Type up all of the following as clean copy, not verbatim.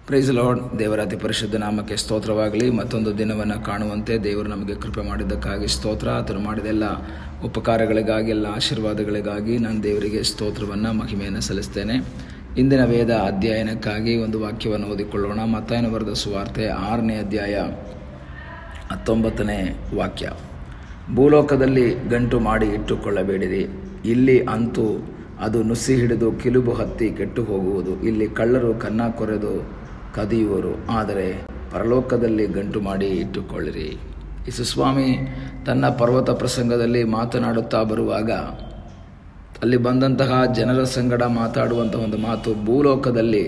Price lord. ದೇವರ ಅತಿ ಪರಿಶುದ್ಧ ನಾಮಕ್ಕೆ ಸ್ತೋತ್ರವಾಗಲಿ. ಮತ್ತೊಂದು ದಿನವನ್ನು ಕಾಣುವಂತೆ ದೇವರು ನಮಗೆ ಕೃಪೆ ಮಾಡಿದ್ದಕ್ಕಾಗಿ ಸ್ತೋತ್ರ. ಆತನು ಮಾಡಿದೆಲ್ಲ ಉಪಕಾರಗಳಿಗಾಗಿ, ಎಲ್ಲ ಆಶೀರ್ವಾದಗಳಿಗಾಗಿ ನಾನು ದೇವರಿಗೆ ಸ್ತೋತ್ರವನ್ನು, ಮಹಿಮೆಯನ್ನು ಸಲ್ಲಿಸ್ತೇನೆ. ಇಂದಿನ ವೇದ ಅಧ್ಯಯನಕ್ಕಾಗಿ ಒಂದು ವಾಕ್ಯವನ್ನು ಓದಿಕೊಳ್ಳೋಣ. ಮತ್ತಾಯನ ಬರೆದ ಸುವಾರ್ತೆ 6ನೇ ಅಧ್ಯಾಯ 19ನೇ ವಾಕ್ಯ. ಭೂಲೋಕದಲ್ಲಿ ಗಂಟು ಮಾಡಿ ಇಟ್ಟುಕೊಳ್ಳಬೇಡಿರಿ. ಇಲ್ಲಿ ಅಂತೂ ಅದು ನುಸಿ ಹಿಡಿದು ಕಿಲುಬು ಹತ್ತಿ ಕೆಟ್ಟು ಹೋಗುವುದು. ಇಲ್ಲಿ ಕಳ್ಳರು ಕನ್ನ ಕೊರೆದು ಕದಿಯುವರು. ಆದರೆ ಪರಲೋಕದಲ್ಲಿ ಗಂಟು ಮಾಡಿ ಇಟ್ಟುಕೊಳ್ಳಿರಿ. ಯೇಸುಸ್ವಾಮಿ ತನ್ನ ಪರ್ವತ ಪ್ರಸಂಗದಲ್ಲಿ ಮಾತನಾಡುತ್ತಾ ಬರುವಾಗ ಅಲ್ಲಿ ಬಂದಂತಹ ಜನರ ಸಂಗಡ ಮಾತಾಡುವಂತಹ ಒಂದು ಮಾತು, ಭೂಲೋಕದಲ್ಲಿ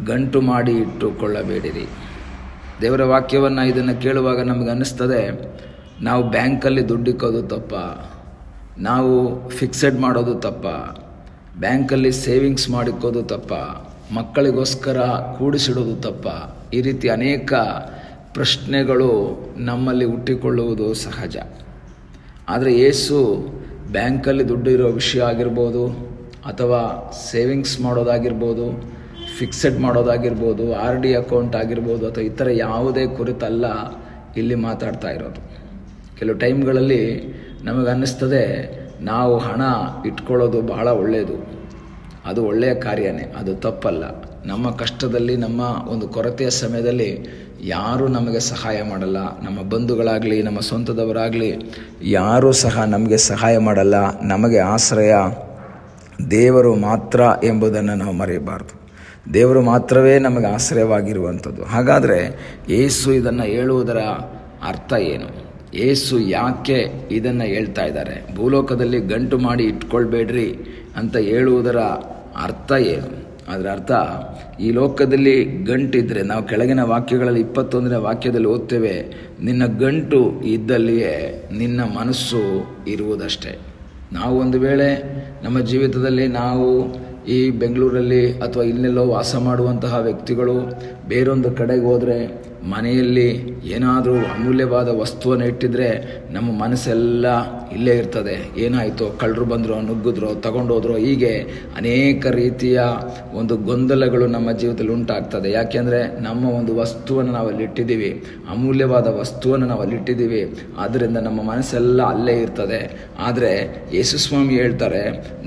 ಗಂಟು ಮಾಡಿ ಇಟ್ಟುಕೊಳ್ಳಬೇಡಿರಿ. ದೇವರ ವಾಕ್ಯವನ್ನು ಇದನ್ನು ಕೇಳುವಾಗ ನಮಗೆ ಅನ್ನಿಸ್ತದೆ, ನಾವು ಬ್ಯಾಂಕಲ್ಲಿ ದುಡ್ಡಿಕ್ಕೋದು ತಪ್ಪ, ನಾವು ಫಿಕ್ಸೆಡ್ ಮಾಡೋದು ತಪ್ಪ, ಬ್ಯಾಂಕಲ್ಲಿ ಸೇವಿಂಗ್ಸ್ ಮಾಡಿಕ್ಕೋದು ತಪ್ಪ, ಮಕ್ಕಳಿಗೋಸ್ಕರ ಕೂಡಿಸಿಡೋದು ತಪ್ಪ. ಈ ರೀತಿ ಅನೇಕ ಪ್ರಶ್ನೆಗಳು ನಮ್ಮಲ್ಲಿ ಹುಟ್ಟಿಕೊಳ್ಳುವುದು ಸಹಜ. ಆದರೆ ಯೇಸು ಬ್ಯಾಂಕಲ್ಲಿ ದುಡ್ಡು ಇರೋ ವಿಷಯ ಆಗಿರ್ಬೋದು, ಅಥವಾ ಸೇವಿಂಗ್ಸ್ ಮಾಡೋದಾಗಿರ್ಬೋದು, ಫಿಕ್ಸೆಡ್ ಮಾಡೋದಾಗಿರ್ಬೋದು, RD ಅಕೌಂಟ್ ಆಗಿರ್ಬೋದು, ಅಥವಾ ಇತರ ಯಾವುದೇ ಕುರಿತಲ್ಲ ಇಲ್ಲಿ ಮಾತಾಡ್ತಾ ಇರೋದು. ಕೆಲವು ಟೈಮ್ಗಳಲ್ಲಿ ನಮಗೆ ಅನ್ನಿಸ್ತದೆ, ನಾವು ಹಣ ಇಟ್ಕೊಳ್ಳೋದು ಬಹಳ ಒಳ್ಳೆಯದು, ಅದು ಒಳ್ಳೆಯ ಕಾರ್ಯನೇ, ಅದು ತಪ್ಪಲ್ಲ. ನಮ್ಮ ಕಷ್ಟದಲ್ಲಿ, ನಮ್ಮ ಒಂದು ಕೊರತೆಯ ಸಮಯದಲ್ಲಿ ಯಾರೂ ನಮಗೆ ಸಹಾಯ ಮಾಡಲ್ಲ. ನಮ್ಮ ಬಂಧುಗಳಾಗಲಿ, ನಮ್ಮ ಸ್ವಂತದವರಾಗಲಿ ಯಾರೂ ಸಹ ನಮಗೆ ಸಹಾಯ ಮಾಡಲ್ಲ. ನಮಗೆ ಆಶ್ರಯ ದೇವರು ಮಾತ್ರ ಎಂಬುದನ್ನು ನಾವು ಮರೆಯಬಾರ್ದು. ದೇವರು ಮಾತ್ರವೇ ನಮಗೆ ಆಶ್ರಯವಾಗಿರುವಂಥದ್ದು. ಹಾಗಾದರೆ ಯೇಸು ಇದನ್ನು ಹೇಳುವುದರ ಅರ್ಥ ಏನು? ಯೇಸು ಯಾಕೆ ಇದನ್ನು ಹೇಳ್ತಾ ಇದ್ದಾರೆ? ಭೂಲೋಕದಲ್ಲಿ ಗಂಟು ಮಾಡಿ ಇಟ್ಕೊಳ್ಬೇಡ್ರಿ ಅಂತ ಹೇಳುವುದರ ಅರ್ಥ ಏನು? ಅದರ ಅರ್ಥ, ಈ ಲೋಕದಲ್ಲಿ ಗಂಟಿದ್ರೆ, ನಾವು ಕೆಳಗಿನ ವಾಕ್ಯಗಳಲ್ಲಿ 21ನೇ ವಾಕ್ಯದಲ್ಲಿ ಓದ್ತೇವೆ, ನಿನ್ನ ಗಂಟು ಇದ್ದಲ್ಲಿಯೇ ನಿನ್ನ ಮನಸ್ಸು ಇರುವುದಷ್ಟೇ. ನಾವು ಒಂದು ವೇಳೆ ನಮ್ಮ ಜೀವಿತದಲ್ಲಿ ನಾವು ಈ ಬೆಂಗಳೂರಲ್ಲಿ ಅಥವಾ ಇಲ್ಲೆಲ್ಲೋ ವಾಸ ಮಾಡುವಂತಹ ವ್ಯಕ್ತಿಗಳು ಬೇರೊಂದು ಕಡೆಗೆ ಹೋದರೆ, ಮನೆಯಲ್ಲಿ ಏನಾದರೂ ಅಮೂಲ್ಯವಾದ ವಸ್ತುವನ್ನು ಇಟ್ಟಿದ್ರೆ ನಮ್ಮ ಮನಸ್ಸೆಲ್ಲ ಇಲ್ಲೇ ಇರ್ತದೆ. ಏನಾಯಿತೋ, ಕಳ್ಳರು ಬಂದರು, ನುಗ್ಗಿದ್ರೋ, ತಗೊಂಡೋದ್ರೋ, ಹೀಗೆ ಅನೇಕ ರೀತಿಯ ಒಂದು ಗೊಂದಲಗಳು ನಮ್ಮ ಜೀವಿತದಲ್ಲಿ ಉಂಟಾಗ್ತದೆ. ಯಾಕೆಂದರೆ ನಮ್ಮ ಒಂದು ವಸ್ತುವನ್ನು ನಾವು ಅಲ್ಲಿ ಇಟ್ಟಿದ್ದೀವಿ, ಅಮೂಲ್ಯವಾದ ವಸ್ತುವನ್ನು ನಾವು ಅಲ್ಲಿ ಇಟ್ಟಿದ್ದೀವಿ. ಆದ್ದರಿಂದ ನಮ್ಮ ಮನಸ್ಸೆಲ್ಲ ಅಲ್ಲೇ ಇರ್ತದೆ. ಆದರೆ ಯೇಸುಸ್ವಾಮಿ ಹೇಳ್ತಾರೆ,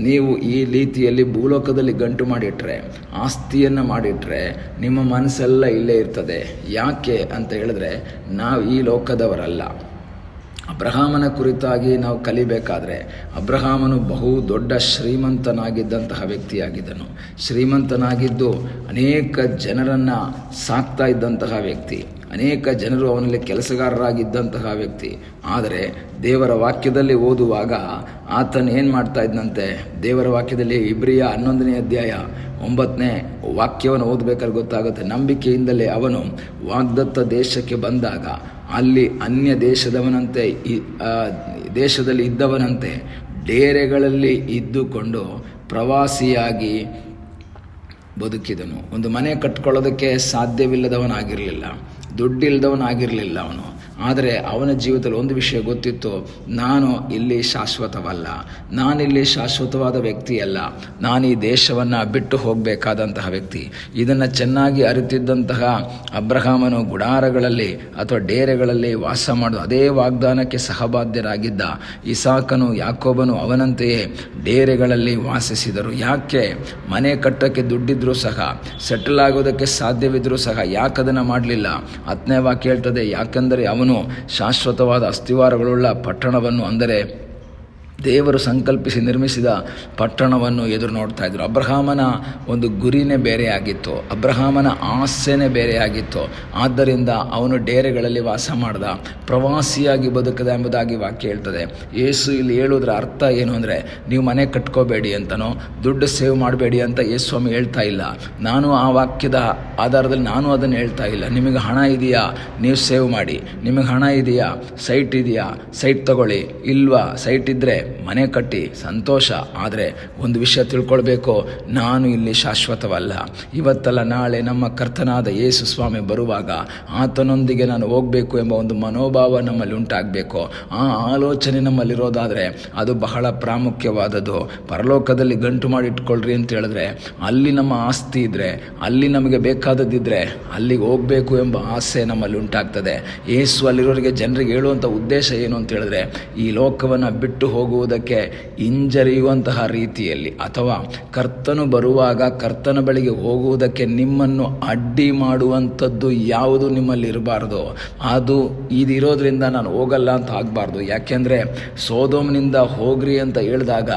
ನೀವು ಈ ರೀತಿಯಲ್ಲಿ ಭೂಲೋಕದಲ್ಲಿ ಗಂಟು ಮಾಡಿಟ್ರೆ, ಆಸ್ತಿಯನ್ನು ಮಾಡಿಟ್ರೆ, ನಿಮ್ಮ ಮನಸ್ಸೆಲ್ಲ ಇಲ್ಲೇ ಇರ್ತದೆ. ಯಾಕೆ ಅಂತ ಹೇಳಿದ್ರೆ, ನಾವು ಈ ಲೋಕದವರಲ್ಲ. ಅಬ್ರಹಾಮನ ಕುರಿತಾಗಿ ನಾವು ಕಲಿಬೇಕಾದ್ರೆ, ಅಬ್ರಹಾಮನು ಬಹು ದೊಡ್ಡ ಶ್ರೀಮಂತನಾಗಿದ್ದಂತಹ ವ್ಯಕ್ತಿಯಾಗಿದ್ದನು. ಶ್ರೀಮಂತನಾಗಿದ್ದು ಅನೇಕ ಜನರನ್ನು ಸಾಕ್ತಾ ಇದ್ದಂತಹ ವ್ಯಕ್ತಿ, ಅನೇಕ ಜನರು ಅವನಲ್ಲಿ ಕೆಲಸಗಾರರಾಗಿದ್ದಂತಹ ವ್ಯಕ್ತಿ. ಆದರೆ ದೇವರ ವಾಕ್ಯದಲ್ಲಿ ಓದುವಾಗ ಆತನು ಏನು ಮಾಡ್ತಾ ಇದ್ದಂತೆ? ದೇವರ ವಾಕ್ಯದಲ್ಲಿ ಇಬ್ರಿಯ 11ನೇ ಅಧ್ಯಾಯ 9ನೇ ವಾಕ್ಯವನ್ನು ಓದಬೇಕಾದ್ರೆ ಗೊತ್ತಾಗುತ್ತೆ. ನಂಬಿಕೆಯಿಂದಲೇ ಅವನು ವಾಗ್ದತ್ತ ದೇಶಕ್ಕೆ ಬಂದಾಗ ಅಲ್ಲಿ ಅನ್ಯ ದೇಶದವನಂತೆ, ದೇಶದಲ್ಲಿ ಇದ್ದವನಂತೆ ಡೇರೆಗಳಲ್ಲಿ ಇದ್ದುಕೊಂಡು ಪ್ರವಾಸಿಯಾಗಿ ಬದುಕಿದನು. ಒಂದು ಮನೆ ಕಟ್ಕೊಳ್ಳೋದಕ್ಕೆ ಸಾಧ್ಯವಿಲ್ಲದವನಾಗಿರಲಿಲ್ಲ, ದುಡ್ಡಿಲ್ಲದವನಾಗಿರಲಿಲ್ಲ ಅವನು. ಆದರೆ ಅವನ ಜೀವಿತದಲ್ಲಿ ಒಂದು ವಿಷಯ ಗೊತ್ತಿತ್ತು, ನಾನು ಇಲ್ಲಿ ಶಾಶ್ವತವಲ್ಲ, ನಾನಿಲ್ಲಿ ಶಾಶ್ವತವಾದ ವ್ಯಕ್ತಿಯಲ್ಲ, ನಾನು ಈ ದೇಶವನ್ನು ಬಿಟ್ಟು ಹೋಗಬೇಕಾದಂತಹ ವ್ಯಕ್ತಿ. ಇದನ್ನು ಚೆನ್ನಾಗಿ ಅರಿತಿದ್ದಂತಹ ಅಬ್ರಹಾಮನು ಗುಡಾರಗಳಲ್ಲಿ ಅಥವಾ ಡೇರೆಗಳಲ್ಲಿ ವಾಸ ಮಾಡೋದು, ಅದೇ ವಾಗ್ದಾನಕ್ಕೆ ಸಹಬಾಧ್ಯರಾಗಿದ್ದ ಇಸಾಕನು, ಯಾಕೋಬನು ಅವನಂತೆಯೇ ಡೇರೆಗಳಲ್ಲಿ ವಾಸಿಸಿದರು. ಯಾಕೆ? ಮನೆ ಕಟ್ಟೋಕ್ಕೆ ದುಡ್ಡಿದ್ರೂ ಸಹ, ಸೆಟಲ್ ಆಗೋದಕ್ಕೆ ಸಾಧ್ಯವಿದ್ರೂ ಸಹ ಯಾಕದನ್ನು ಮಾಡಲಿಲ್ಲ? 10ನೇ ವಾಕ್ಯ ಹೇಳ್ತದೆ, ಯಾಕಂದರೆ ಅವನು ಶಾಶ್ವತವಾದ ಅಸ್ತಿವಾರಗಳುಳ್ಳ ಪಟ್ಟಣವನ್ನು, ಅಂದರೆ ದೇವರು ಸಂಕಲ್ಪಿಸಿ ನಿರ್ಮಿಸಿದ ಪಟ್ಟಣವನ್ನು ಎದುರು ನೋಡ್ತಾ ಇದ್ರು. ಅಬ್ರಹಾಮನ ಒಂದು ಗುರಿನೇ ಬೇರೆಯಾಗಿತ್ತು, ಅಬ್ರಹಾಮನ ಆಸೆನೇ ಬೇರೆಯಾಗಿತ್ತು. ಆದ್ದರಿಂದ ಅವನು ಡೇರೆಗಳಲ್ಲಿ ವಾಸ ಮಾಡ್ದ, ಪ್ರವಾಸಿಯಾಗಿ ಬದುಕದ ಎಂಬುದಾಗಿ ವಾಕ್ಯ ಹೇಳ್ತದೆ. ಯೇಸು ಇಲ್ಲಿ ಹೇಳೋದ್ರ ಅರ್ಥ ಏನು ಅಂದರೆ, ನೀವು ಮನೆ ಕಟ್ಕೋಬೇಡಿ ಅಂತನೋ, ದುಡ್ಡು ಸೇವ್ ಮಾಡಬೇಡಿ ಅಂತ ಯೇಸುಸ್ವಾಮಿ ಹೇಳ್ತಾ ಇಲ್ಲ. ನಾನು ಆ ವಾಕ್ಯದ ಆಧಾರದಲ್ಲಿ ನಾನು ಅದನ್ನು ಹೇಳ್ತಾ ಇಲ್ಲ. ನಿಮಗೆ ಹಣ ಇದೆಯಾ, ನೀವು ಸೇವ್ ಮಾಡಿ. ನಿಮಗೆ ಹಣ ಇದೆಯಾ, ಸೈಟ್ ಇದೆಯಾ, ಸೈಟ್ ತಗೊಳ್ಳಿ. ಇಲ್ವಾ, ಸೈಟ್ ಇದ್ದರೆ ಮನೆ ಕಟ್ಟಿ ಸಂತೋಷ. ಆದರೆ ಒಂದು ವಿಷಯ ತಿಳ್ಕೊಳ್ಬೇಕು, ನಾನು ಇಲ್ಲಿ ಶಾಶ್ವತವಲ್ಲ. ಇವತ್ತಲ್ಲ ನಾಳೆ ನಮ್ಮ ಕರ್ತನಾದ ಯೇಸು ಸ್ವಾಮಿ ಬರುವಾಗ ಆತನೊಂದಿಗೆ ನಾನು ಹೋಗಬೇಕು ಎಂಬ ಒಂದು ಮನೋಭಾವ ನಮ್ಮಲ್ಲಿ ಉಂಟಾಗಬೇಕು. ಆ ಆಲೋಚನೆ ನಮ್ಮಲ್ಲಿರೋದಾದರೆ ಅದು ಬಹಳ ಪ್ರಾಮುಖ್ಯವಾದದ್ದು. ಪರಲೋಕದಲ್ಲಿ ಗಂಟು ಮಾಡಿಟ್ಕೊಳ್ರಿ ಅಂತ ಹೇಳಿದ್ರೆ, ಅಲ್ಲಿ ನಮ್ಮ ಆಸ್ತಿ ಇದ್ದರೆ, ಅಲ್ಲಿ ನಮಗೆ ಬೇಕಾದದ್ದಿದ್ದರೆ ಅಲ್ಲಿಗೆ ಹೋಗಬೇಕು ಎಂಬ ಆಸೆ ನಮ್ಮಲ್ಲಿ ಉಂಟಾಗ್ತದೆ. ಯೇಸು ಅಲ್ಲಿರೋರಿಗೆ ಜನರಿಗೆ ಹೇಳುವಂಥ ಉದ್ದೇಶ ಏನು ಅಂತ ಹೇಳಿದ್ರೆ, ಈ ಲೋಕವನ್ನು ಬಿಟ್ಟು ಹೋಗುವುದಕ್ಕೆ ಹಿಂಜರಿಯುವಂತಹ ರೀತಿಯಲ್ಲಿ ಅಥವಾ ಕರ್ತನು ಬರುವಾಗ ಕರ್ತನ ಬಳಿಗೆ ಹೋಗುವುದಕ್ಕೆ ನಿಮ್ಮನ್ನು ಅಡ್ಡಿ ಮಾಡುವಂಥದ್ದು ಯಾವುದು ನಿಮ್ಮಲ್ಲಿ ಇರಬಾರ್ದು. ಅದು ಇದಿರೋದ್ರಿಂದ ನಾನು ಹೋಗಲ್ಲ ಅಂತ ಆಗಬಾರ್ದು. ಯಾಕೆಂದರೆ ಸೋದೋಮ್ನಿಂದ ಹೋಗ್ರಿ ಅಂತ ಹೇಳಿದಾಗ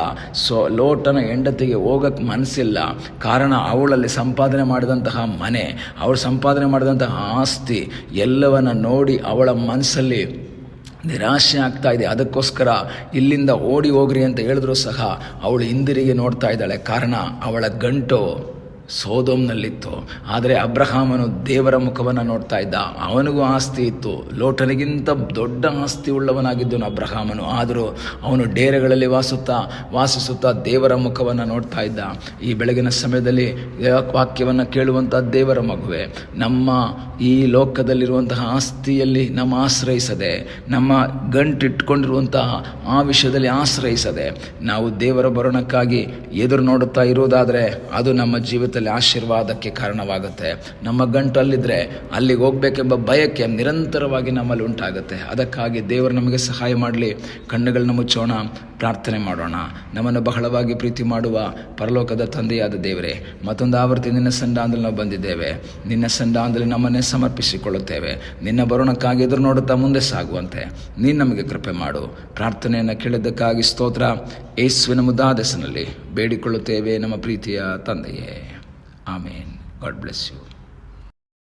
ಲೋಟನ ಹೆಂಡತಿಗೆ ಹೋಗಕ್ಕೆ ಮನಸ್ಸಿಲ್ಲ. ಕಾರಣ ಅವಳಲ್ಲಿ ಸಂಪಾದನೆ ಮಾಡಿದಂತಹ ಮನೆ, ಅವಳು ಸಂಪಾದನೆ ಮಾಡಿದಂತಹ ಆಸ್ತಿ ಎಲ್ಲವನ್ನ ನೋಡಿ ಅವಳ ಮನಸ್ಸಲ್ಲಿ ನಿರಾಶೆ ಆಗ್ತಾ ಇದೆ. ಅದಕ್ಕೋಸ್ಕರ ಇಲ್ಲಿಂದ ಓಡಿ ಹೋಗ್ರಿ ಅಂತ ಹೇಳಿದ್ರು ಸಹ ಅವಳು ಹಿಂದಿರುಗಿ ನೋಡ್ತಾ ಇದ್ದಾಳೆ. ಕಾರಣ ಅವಳ ಗಂಟು ಸೋದೋಮ್ನಲ್ಲಿತ್ತು. ಆದರೆ ಅಬ್ರಹಾಮನು ದೇವರ ಮುಖವನ್ನು ನೋಡ್ತಾ ಇದ್ದ. ಅವನಿಗೂ ಆಸ್ತಿ ಇತ್ತು, ಲೋಟನಿಗಿಂತ ದೊಡ್ಡ ಆಸ್ತಿ ಉಳ್ಳವನಾಗಿದ್ದನು ಅಬ್ರಹಾಮನು. ಆದರೂ ಅವನು ಡೇರೆಗಳಲ್ಲಿ ವಾಸಿಸುತ್ತಾ ದೇವರ ಮುಖವನ್ನು ನೋಡ್ತಾ ಇದ್ದ. ಈ ಬೆಳಗಿನ ಸಮಯದಲ್ಲಿ ವಾಕ್ಯವನ್ನು ಕೇಳುವಂಥ ದೇವರ ಮಗುವೆ, ನಮ್ಮ ಈ ಲೋಕದಲ್ಲಿರುವಂತಹ ಆಸ್ತಿಯಲ್ಲಿ ನಮ್ಮ ಆಶ್ರಯಿಸದೆ, ನಮ್ಮ ಗಂಟಿಟ್ಕೊಂಡಿರುವಂತಹ ಆ ವಿಷಯದಲ್ಲಿ ಆಶ್ರಯಿಸದೆ, ನಾವು ದೇವರ ಬರೋಣಕ್ಕಾಗಿ ಎದುರು ನೋಡುತ್ತಾ ಇರುವುದಾದರೆ ಅದು ನಮ್ಮ ಜೀವಿತದಲ್ಲಿ ಆಶೀರ್ವಾದಕ್ಕೆ ಕಾರಣವಾಗುತ್ತೆ. ನಮ್ಮ ಗಂಟಲ್ಲಿದ್ದರೆ ಅಲ್ಲಿಗೆ ಹೋಗ್ಬೇಕೆಂಬ ಬಯಕೆ ನಿರಂತರವಾಗಿ ನಮ್ಮಲ್ಲಿ ಉಂಟಾಗುತ್ತೆ. ಅದಕ್ಕಾಗಿ ದೇವರು ನಮಗೆ ಸಹಾಯ ಮಾಡಲಿ. ಕಣ್ಣುಗಳನ್ನ ಮುಚ್ಚೋಣ, ಪ್ರಾರ್ಥನೆ ಮಾಡೋಣ. ನಮ್ಮನ್ನು ಬಹಳವಾಗಿ ಪ್ರೀತಿ ಮಾಡುವ ಪರಲೋಕದ ತಂದೆಯಾದ ದೇವರೇ, ಮತ್ತೊಂದು ಆವರ್ತಿ ನಿನ್ನ ಸನ್ನಿಧಾನದಲ್ಲಿ ನಾವು ಬಂದಿದ್ದೇವೆ. ನಿನ್ನ ಸನ್ನಿಧಾನದಲ್ಲಿ ನಮ್ಮನ್ನೇ ಸಮರ್ಪಿಸಿಕೊಳ್ಳುತ್ತೇವೆ. ನಿನ್ನ ಬರೋಣಕ್ಕಾಗಿ ಎದುರು ನೋಡುತ್ತಾ ಮುಂದೆ ಸಾಗುವಂತೆ ನೀನು ನಮಗೆ ಕೃಪೆ ಮಾಡು. ಪ್ರಾರ್ಥನೆಯನ್ನು ಕೇಳಿದ್ದಕ್ಕಾಗಿ ಸ್ತೋತ್ರ. ಯೇಸುವಿನ ಮುದ್ದಾದ ಹೆಸರಿನಲ್ಲಿ ಬೇಡಿಕೊಳ್ಳುತ್ತೇವೆ ನಮ್ಮ ಪ್ರೀತಿಯ ತಂದೆಯೇ, ಆಮೇನ್. God bless you.